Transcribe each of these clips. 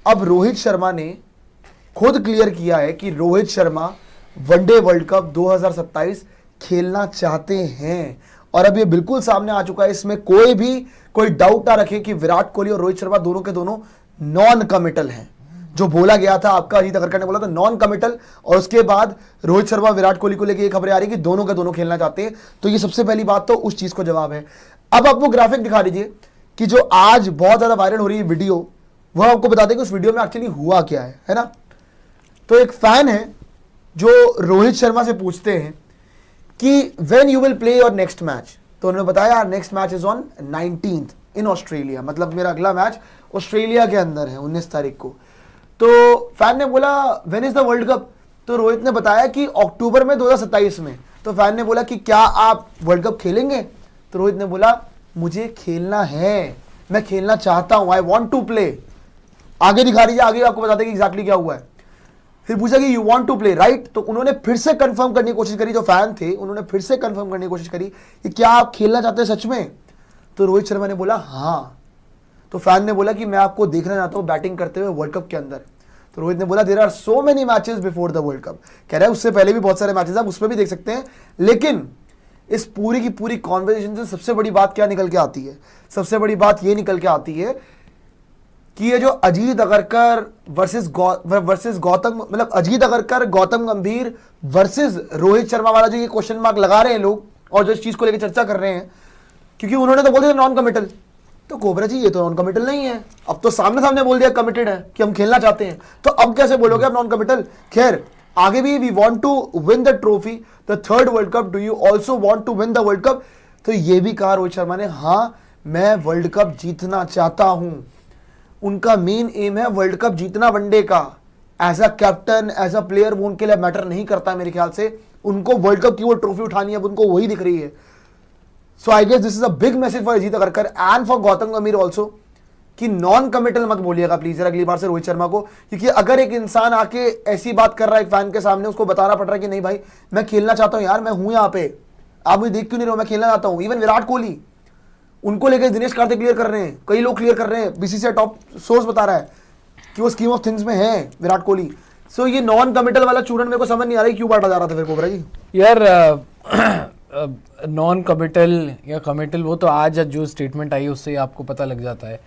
अब रोहित शर्मा ने खुद क्लियर किया है कि Rohit Sharma one day world cup 2027 खेलना चाहते हैं, और अब ये बिल्कुल सामने आ चुका है, इसमें कोई डाउट ना रखे कि विराट कोहली और रोहित शर्मा दोनों के दोनों नॉन कमिटल हैं। जो बोला गया था, आपका अजीत अगरकर ने बोला था नॉन कमिटल, और उसके बाद रोहित शर्मा विराट कोहली को लेकर ये खबरें आ रही कि दोनों के दोनों खेलना चाहते हैं। तो ये सबसे पहली बात तो उस चीज को जवाब है। अब आपको ग्राफिक दिखा दीजिए कि जो आज बहुत ज्यादा वायरल हो रही है वीडियो, वह आपको बता दें कि उस वीडियो में एक्चुअली हुआ क्या है ना। तो एक फैन है जो रोहित शर्मा से पूछते हैं कि when you will play your next match, तो उन्होंने बताया next match is on 19th in Australia, मतलब मेरा अगला मैच ऑस्ट्रेलिया के अंदर है 19 तारीख को। तो फैन ने बोला when is the World Cup, तो रोहित ने बताया कि अक्टूबर में 2027 में। तो फैन ने बोला कि क्या आप वर्ल्ड कप खेलेंगे, तो रोहित ने बोला मुझे खेलना है, मैं खेलना चाहता हूं, आई वॉन्ट टू प्ले। आगे दिखा दीजिए, आगे आपको बताते कि एग्जैक्टली क्या हुआ है। फिर पूछा कि you want to play right, तो उन्होंने फिर से कंफर्म करने की कोशिश करी, जो फैन थे उन्होंने फिर से कंफर्म करने की कोशिश करी कि क्या आप खेलना चाहते हैं सच में, तो रोहित शर्मा ने बोला हाँ। तो फैन ने बोला कि मैं आपको देखना चाहता हूं बैटिंग करते हुए वर्ल्ड कप के अंदर। तो रोहित ने बोला there are so many matches before the World Cup, कह रहा है उससे पहले भी बहुत सारे मैचेस आप उसमें भी देख सकते हैं। लेकिन इस पूरी की पूरी कॉन्वर्सेशन से सबसे बड़ी बात क्या निकल के आती है, सबसे बड़ी बात ये निकल के आती है कि ये जो अजीत अगरकर वर्सेस गौतम, मतलब अजीत अगरकर गौतम गंभीर वर्सेस रोहित शर्मा वाला जो ये क्वेश्चन मार्क लगा रहे हैं लोग, और जो इस चीज को लेकर चर्चा कर रहे हैं, क्योंकि उन्होंने तो बोल दिया नॉन कमिटल, तो कोबरा जी ये तो नॉन कमिटल नहीं है, अब तो सामने सामने बोल दिया कमिटेड है कि हम खेलना चाहते हैं, तो अब कैसे बोलोगे आप नॉन कमिटल। खैर आगे भी we want to win the trophy, the third World Cup, do you also want to win the World Cup, तो ये भी कहा रोहित शर्मा ने, हाँ मैं वर्ल्ड कप जीतना चाहता हूं। उनका मेन एम है वर्ल्ड कप जीतना वनडे का। As a captain, as a player वो उनके लिए मैटर नहीं करता मेरे ख्याल से, उनको वर्ल्ड कप की वो ट्रॉफी उठानी है, अब उनको वही दिख रही है। So I guess this is a big message for Ajit Agarkar and for Gautam Gambhir also, कि नॉन कमिटल मत बोलिएगा प्लीज अगली बार से रोहित शर्मा को, क्योंकि अगर एक इंसान आके ऐसी बात कर रहा है एक फैन के सामने, उसको बताना पड़ रहा है कि नहीं भाई मैं खेलना चाहता हूं यार, मैं हूं यहाँ पे, आप मुझे देख क्यों नहीं रहे हो, मैं खेलना चाहता हूं। इवन विराट कोहली, उनको लेकर दिनेश कार्तिक क्लियर कर रहे हैं, कई लोग क्लियर कर रहे हैं, बीसीसीआई टॉप सोर्स बता रहा है कि वो स्कीम ऑफ थिंग्स में है विराट कोहली। सो ये नॉन कमिटल वाला चूरन मेरे को समझ नहीं आ रही क्यों बांटा जा रहा था फिर कोबरा जी। यार नॉन कमिटल या कमिटल, वो तो आज जो स्टेटमेंट आई उससे आपको पता लग जाता है।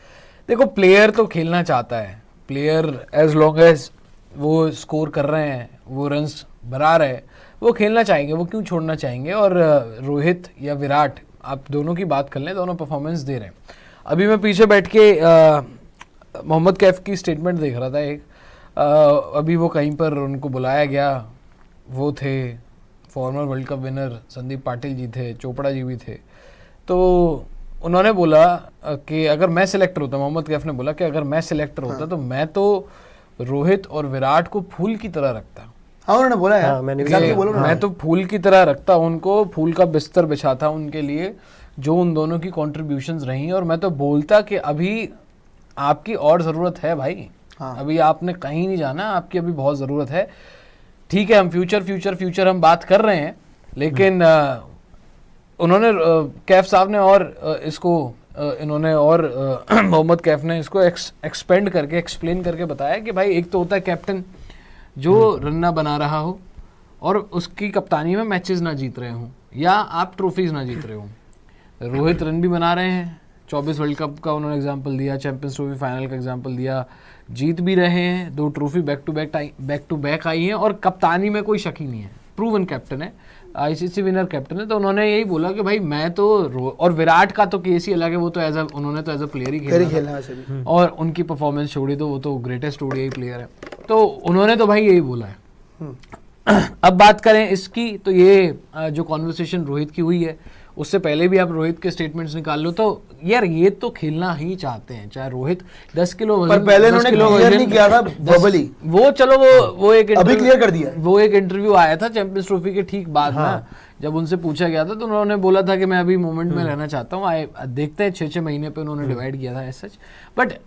देखो प्लेयर तो खेलना चाहता है, प्लेयर एज लॉन्ग एज वो स्कोर कर रहे हैं, वो रन्स बना रहे हैं, वो खेलना चाहेंगे, वो क्यों छोड़ना चाहेंगे। और रोहित या विराट, आप दोनों की बात कर लें, दोनों परफॉर्मेंस दे रहे हैं। अभी मैं पीछे बैठ के मोहम्मद कैफ की स्टेटमेंट देख रहा था एक, अभी वो कहीं पर उनको बुलाया गया, वो थे former world cup winner Sandeep Patil ji थे, चोपड़ा जी भी थे, तो उन्होंने बोला कि अगर मैं सिलेक्टर होता, मोहम्मद कैफ ने बोला कि अगर मैं सिलेक्टर होता तो मैं तो रोहित और विराट को फूल की तरह रखता। हाँ उन्होंने बोला है, हाँ, मैं तो फूल की तरह रखता, उनको फूल का बिस्तर बिछाता उनके लिए, जो उन दोनों की कॉन्ट्रीब्यूशंस रही, और मैं तो बोलता कि अभी आपकी और ज़रूरत है भाई। हाँ। अभी आपने कहीं नहीं जाना, आपकी अभी बहुत ज़रूरत है। ठीक है हम फ्यूचर हम बात कर रहे हैं, लेकिन उन्होंने कैफ साहब ने और इसको इन्होंने और मोहम्मद कैफ ने इसको एक्सपेंड करके एक्सप्लेन करके बताया कि भाई एक तो होता है कैप्टन जो रन ना बना रहा हो और उसकी कप्तानी में मैचेस ना जीत रहे हों, या आप ट्रॉफीज ना जीत रहे हों। रोहित रन भी बना रहे हैं, 24 वर्ल्ड कप का उन्होंने एग्जांपल दिया, चैंपियंस ट्रॉफी फाइनल का एग्जांपल दिया, जीत भी रहे हैं, 2 ट्रॉफी बैक टू बैक आई हैं, और कप्तानी में कोई शक ही नहीं है, प्रूवन कैप्टन है, आईसीसी विनर कैप्टन है। तो उन्होंने यही बोला कि भाई मैं तो और विराट का तो केस ही अलग है, वो तो उन्होंने तो एज अ प्लेयर ही खेला है, और उनकी परफॉर्मेंस छोड़ी तो वो तो ग्रेटेस्ट ओडीआई प्लेयर है, तो उन्होंने तो भाई यही बोला है। अब बात करें इसकी, तो ये जो कॉन्वर्सेशन रोहित की हुई है, उससे पहले भी आप रोहित के स्टेटमेंट्स निकाल लो, तो यार ये तो खेलना ही चाहते हैं, चाहे रोहित 10 किलो वजन, पहले उन्होंने क्लियर नहीं किया था वर्बली, वो चलो वो एक अभी क्लियर कर दिया। वो एक इंटरव्यू आया था चैंपियंस ट्रॉफी के ठीक बाद में, जब उनसे पूछा गया था तो उन्होंने बोला था कि मैं अभी मोमेंट में रहना चाहता हूँ। देखते हैं 6-6 महीने पे उन्होंने डिवाइड किया था एज सच, बट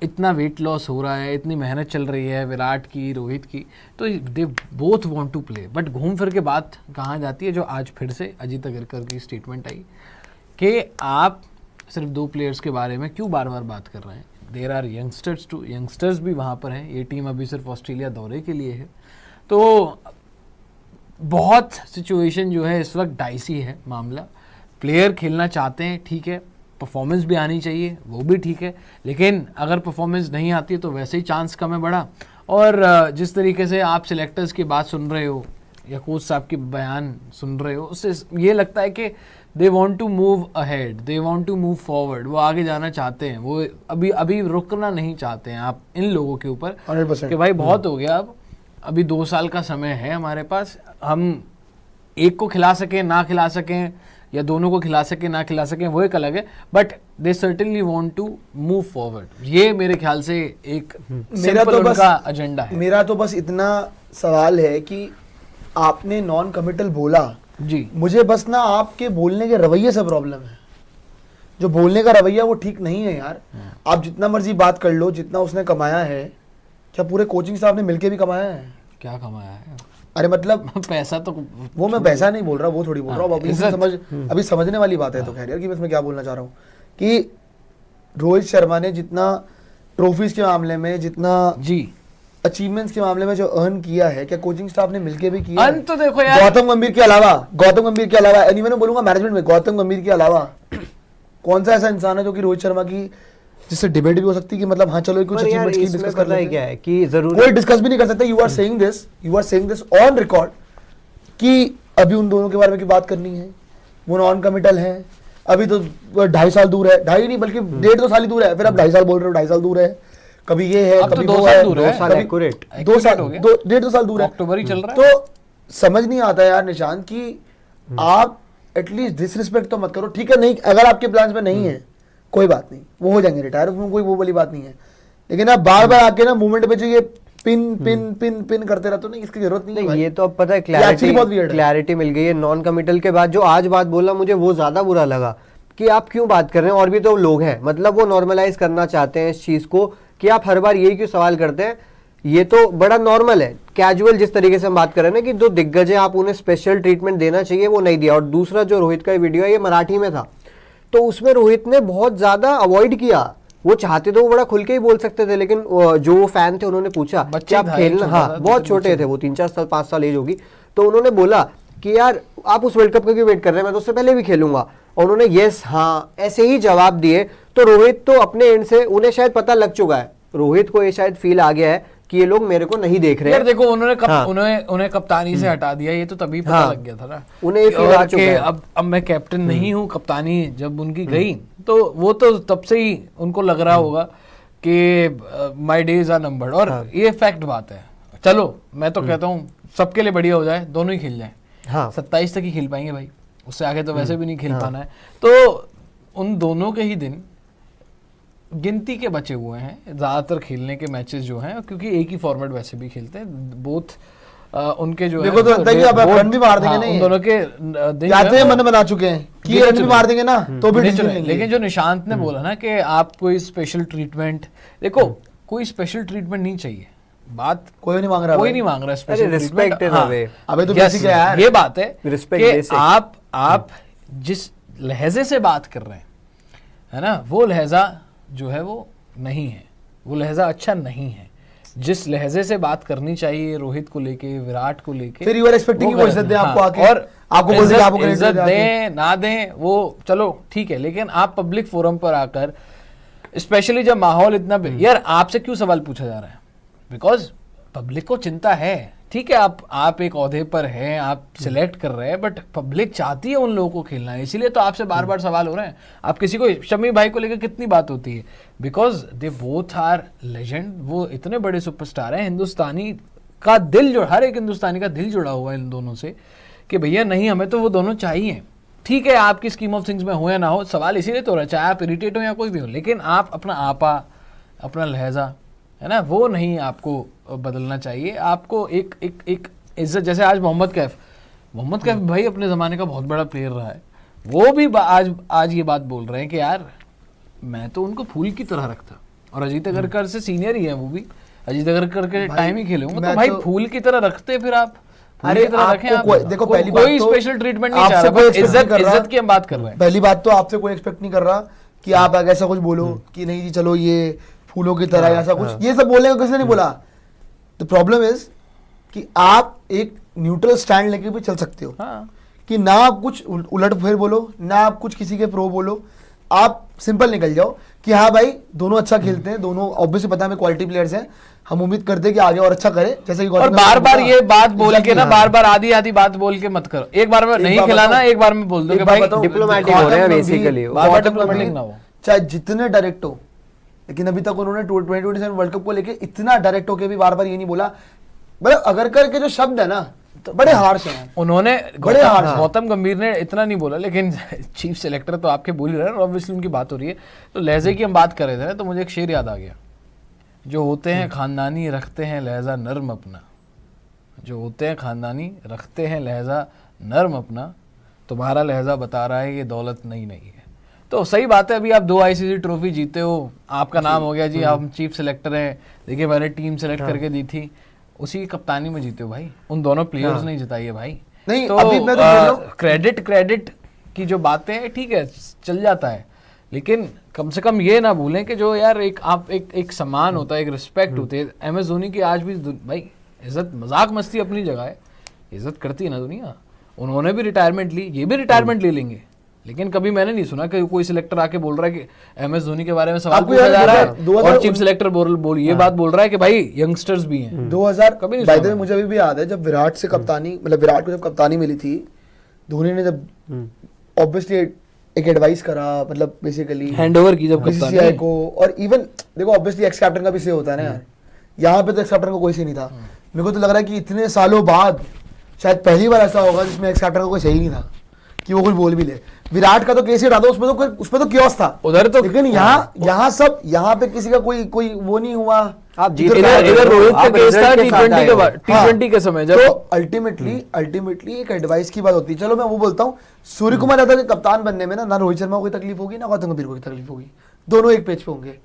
इतना वेट लॉस हो रहा है, इतनी मेहनत चल रही है विराट की, रोहित की, तो they both want to play. But घूम फिर के बात कहाँ जाती है, जो आज फिर से अजीत अगरकर की स्टेटमेंट आई कि आप सिर्फ 2 प्लेयर्स के बारे में क्यों बार बार बात कर रहे हैं। There are youngsters too, youngsters भी वहाँ पर हैं, ये टीम अभी सिर्फ ऑस्ट्रेलिया दौरे के लिए है। तो बहुत सिचुएशन जो है इस वक्त डाइसी है मामला। प्लेयर खेलना चाहते हैं, ठीक है, परफॉर्मेंस भी आनी चाहिए, वो भी ठीक है, लेकिन अगर परफॉर्मेंस नहीं आती है तो वैसे ही चांस कम है बड़ा। और जिस तरीके से आप सिलेक्टर्स की बात सुन रहे हो या कोच साहब की बयान सुन रहे हो, उससे ये लगता है कि they want to move ahead, they want to move forward, वो आगे जाना चाहते हैं, वो अभी रुकना नहीं चाहते हैं आप इन लोगों के ऊपर 100%। कि भाई बहुत हो गया, अब अभी 2 साल का समय है हमारे पास, हम एक को खिला सकें ना खिला सकें या दोनों को खिला सकें ना खिला सकें वो एक अलग है, but they certainly want to move forward. ये मेरे ख्याल से एक सिंपल उनका एजेंडा है। मेरा तो बस इतना सवाल है कि आपने नॉन कमिटल बोला जी, मुझे बस ना आपके बोलने के रवैये से प्रॉब्लम है। जो बोलने का रवैया वो ठीक नहीं है यार। आप जितना मर्जी बात कर लो, जितना उसने कमाया है, क्या पूरे कोचिंग स्टाफ ने मिलके भी कमाया है? क्या कमाया है? अरे मतलब पैसा तो वो मैं पैसा नहीं बोल रहा, वो थोड़ी बोल रहा हूँ अभी समझने वाली बात है। तो खैर यार कि मैं क्या बोलना चाह रहा हूँ कि रोहित शर्मा ने जितना ट्रॉफीज के मामले में, जितना जी अचीवमेंट्स के मामले में जो अर्न किया है, क्या कोचिंग स्टाफ ने मिलके भी किया अर्न तो देखो यार, गौतम गंभीर के अलावा यानी मैंने बोलूंगा मैनेजमेंट में गौतम गंभीर के अलावा कौन सा ऐसा इंसान है जो कि रोहित शर्मा की जिससे डिबेट भी हो सकती है कि मतलब हाँ चलो कुछ अचीवमेंट्स की डिस्कस कर लेते हैं। क्या है कि जरूर कोई डिस्कस भी नहीं कर सकता। You are saying this on record कि अभी उन दोनों के बारे में की बात करनी है, वो नॉन कमिटल है, अभी तो 2.5 साल दूर है, 2.5 नहीं बल्कि 1.5-2 साल ही दूर है, फिर आप 2.5 साल बोल रहे हो, 2.5 साल दूर है, कभी ये है कभी वो है, 2 साल एक्यूरेट, 2 साल 1.5-2 साल दूर है, अक्टूबर ही चल रहा है। तो समझ नहीं आता यार निशांत कि आप एटलीस्ट डिसरिस्पेक्ट तो मत करो। ठीक है, नहीं अगर आपके प्लान्स में नहीं है कोई बात नहीं, वो हो जाएंगे रिटायर, उसमें कोई वो वाली बात नहीं है, लेकिन आप बार बार आके ना मूवमेंट पे जो ये पिन करते रहते हो ना, इसकी जरूरत नहीं है। ये तो अब पता है क्लैरिटी मिल गई है नॉन कमिटल के बाद। जो आज बात बोला मुझे वो ज्यादा बुरा लगा कि आप क्यों बात कर रहे हैं, और भी तो लोग हैं, मतलब वो नॉर्मलाइज करना चाहते हैं इस चीज को कि आप हर बार यही क्यों सवाल करते हैं। ये तो बड़ा नॉर्मल है, कैजुअल जिस तरीके से हम बात कर रहे हैं ना कि जो दिग्गज है आप उन्हें स्पेशल ट्रीटमेंट देना चाहिए, वो नहीं दिया। और दूसरा जो रोहित का वीडियो है ये मराठी में था, तो उसमें रोहित ने बहुत ज्यादा अवॉइड किया। वो चाहते तो वो बड़ा खुल के ही बोल सकते थे, लेकिन जो फैन थे उन्होंने पूछा कि आप खेलना, हाँ बहुत छोटे थे वो, 3-4 साल 5 साल एज होगी, तो उन्होंने बोला कि यार आप उस वर्ल्ड कप का क्यों वेट कर रहे हैं, मैं तो उससे पहले भी खेलूंगा। और उन्होंने यस हाँ ऐसे ही जवाब दिए। तो रोहित तो अपने एंड से उन्हें शायद पता लग चुका है, रोहित को ये शायद फील आ गया है कि ये लोग मेरे को नहीं देख रहे हैं। यार देखो उन्होंने कप्तानी से हटा दिया, ये तो तभी पता लग गया था ना उन्हें फील आ चुका है अब मैं कैप्टन नहीं हूँ। कप्तानी जब उनकी गई तो वो तो तब से ही उनको लग रहा होगा कि माय डेज आर नंबर्ड, और ये फैक्ट बात है। चलो मैं तो कहता हूँ सबके लिए बढ़िया हो जाए, दोनों ही खेल जाए। 27 तक ही खेल पाएंगे भाई, उससे आगे तो वैसे भी नहीं खेल पाना है। तो उन दोनों के ही दिन गिनती के बचे हुए हैं ज्यादातर खेलने के मैचेस जो हैं, क्योंकि एक ही फॉर्मेट वैसे भी खेलते हैं बोथ उनके जो देखो, तो लगता है कि आप रन भी मार देंगे, नहीं उन दोनों के दिन मन बना चुके हैं कि रन भी मार देंगे ना तो भी डिसीजन लेंगे। लेकिन जो निशांत ने बोला ना कि आप कोई स्पेशल ट्रीटमेंट, देखो कोई स्पेशल ट्रीटमेंट नहीं चाहिए, बात कोई नहीं मांग रहा, कोई नहीं मांग रहा स्पेशल रिस्पेक्ट। अबे तो बेसिक है यार, ये बात है रिस्पेक्ट। कि आप जिस लहजे से बात कर रहे हैं है ना, वो लहजा जो है वो नहीं है, वो लहजा अच्छा नहीं है। जिस लहजे से बात करनी चाहिए रोहित को लेके, विराट को लेके, फिर यू आर एक्सपेक्टिंग वो इज्जत दे आपको आके, और आपको बोलते हैं आपको इज्जत दें ना दें वो चलो ठीक है, लेकिन आप पब्लिक फोरम पर आकर, स्पेशली जब माहौल इतना, यार आपसे क्यों सवाल पूछा जा रहा है, बिकॉज पब्लिक को चिंता है। ठीक है, आप एक ओहदे पर हैं, आप सिलेक्ट कर रहे हैं, बट पब्लिक चाहती है उन लोगों को खेलना है, इसीलिए तो आपसे बार बार सवाल हो रहे हैं। आप किसी को, शमी भाई को लेकर कितनी बात होती है, because they both are legend, वो इतने बड़े सुपरस्टार हैं, हिंदुस्तानी का दिल जो, हर एक हिंदुस्तानी का दिल जुड़ा हुआ है इन दोनों से कि भैया नहीं हमें तो वो दोनों चाहिए। ठीक है, आपकी स्कीम ऑफ थिंग्स में हो या ना हो, सवाल इसीलिए तो हो रहा है, चाहे आप इरिटेट हो या कोई भी हो, लेकिन आप अपना आपा, अपना लहजा है ना, वो नहीं आपको बदलना चाहिए। आपको एक एक एक इज्जत, जैसे आज मोहम्मद कैफ भाई अपने ज़माने का बहुत बड़ा प्लेयर रहा है, वो भी आज ये बात बोल रहे हैं कि यार मैं तो उनको फूल की तरह रखता, और अजीत अगरकर से सीनियर ही है वो भी, अजीत अगरकर के टाइम ही खेले होंगे, तो भाई फूल की तरह रखते फिर आप, अरे देखो पहली बात कोई स्पेशल ट्रीटमेंट नहीं चाह रहा, इज्जत की हम बात कर रहे हैं। पहली बात तो आपसे कोई एक्सपेक्ट नहीं कर रहा कि आप ऐसा कुछ बोलो कि नहीं जी चलो ये फूलों की तरह ऐसा कुछ, ये सब बोलने को किसने नहीं बोला। द प्रॉब्लम इज कि आप एक न्यूट्रल स्टैंड लेके भी चल सकते हो, कि ना आप कुछ उलट फेर बोलो, ना आप कुछ किसी के प्रो बोलो, आप सिंपल निकल जाओ कि हाँ भाई दोनों अच्छा खेलते हैं, दोनों ऑब्वियसली पता है हमें क्वालिटी प्लेयर्स हैं, हम उम्मीद करते हैं कि आगे और अच्छा करें, जैसे कि और बार बार ये बात बोल के ना, बार बार आधी आधी बात बोल के मत करो। एक बार में नहीं खिलाना, एक बार में बोल दो कि भाई डिप्लोमेटिक हो रहे हैं बेसिकली, बार बार डिप्लोमेटिक ना हो, चाहे जितने डायरेक्ट हो, लेकिन अभी तक उन्होंने 2027 वर्ल्ड कप को लेके इतना डायरेक्ट होके भी बार बार ये नहीं बोला। मतलब अगर करके जो शब्द है ना तो बड़े हार्श हैं उन्होंने, गौतम गंभीर ने इतना नहीं बोला, लेकिन चीफ सेलेक्टर तो आपके बोल ही रहे हैं, ऑब्वियसली उनकी बात हो रही है। तो लहजे की हम बात कर रहे थे ना, तो मुझे एक शेर याद आ गया, जो होते हैं खानदानी रखते हैं लहजा नर्म अपना, जो होते हैं खानदानी रखते हैं लहजा नर्म अपना, तुम्हारा लहजा बता रहा है ये दौलत नहीं है। तो सही बात है, अभी आप 2 आईसीसी ट्रॉफी जीते हो, आपका नाम हो गया जी, आप चीफ सेलेक्टर हैं, देखिए मैंने टीम सेलेक्ट करके दी थी, उसी की कप्तानी में जीते हो भाई, उन दोनों प्लेयर्स नहीं जिताई है भाई। नहीं, तो अभी मैं तो क्रेडिट की जो बातें हैं ठीक है, चल जाता है, लेकिन कम से कम ये ना भूलें कि जो यार एक सम्मान होता है, एक रिस्पेक्ट होती है। MS धोनी की आज भी भाई इज्जत, मजाक मस्ती अपनी जगह है, इज्जत करती है ना दुनिया। उन्होंने भी रिटायरमेंट ली, ये भी रिटायरमेंट ले लेंगे, लेकिन कभी मैंने नहीं सुना कि कोई सिलेक्टर आके बोल रहा है कि MS धोनी के बारे में सवाल पूछा जा रहा है और चीफ सिलेक्टर ये बात बोल रहा है कि भाई यंगस्टर्स भी हैं। 2000 कभी नहीं, बाय द वे मुझे अभी भी याद है जब विराट से कप्तानी, मतलब विराट को जब कप्तानी मिली थी, धोनी ने जब ऑब्वियसली एक एडवाइस करा, मतलब बेसिकली हैंडओवर की जब बीसीसीआई को, और इवन देखो ऑब्वियसली एक्स कैप्टन का भी से होता है ना यार, यहाँ पे तो एक्स कैप्टन का कोई से नहीं था। मेरे को तो लग रहा है कि इतने सालों बाद शायद पहली बार ऐसा होगा जिसमें एक्स कैप्टन का कोई सही नहीं था कि वो कुछ बोल भी ले। विराट का तो केस ही हटा दो, उसमें तो क्योस था उधर तो, लेकिन यहाँ पे किसी का कोई वो नहीं हुआ। आप जीत इधर रोहित का केस था T20 के समय जब, तो अल्टीमेटली एक एडवाइस की बात होती है। चलो मैं वो बोलता हूँ, सूर्य कुमार यादव के कप्तान बनने में ना रोहित शर्मा को कोई तकलीफ होगी, ना गौतम गंभीर को कोई तकलीफ होगी, दोनों एक पेज पे होंगे।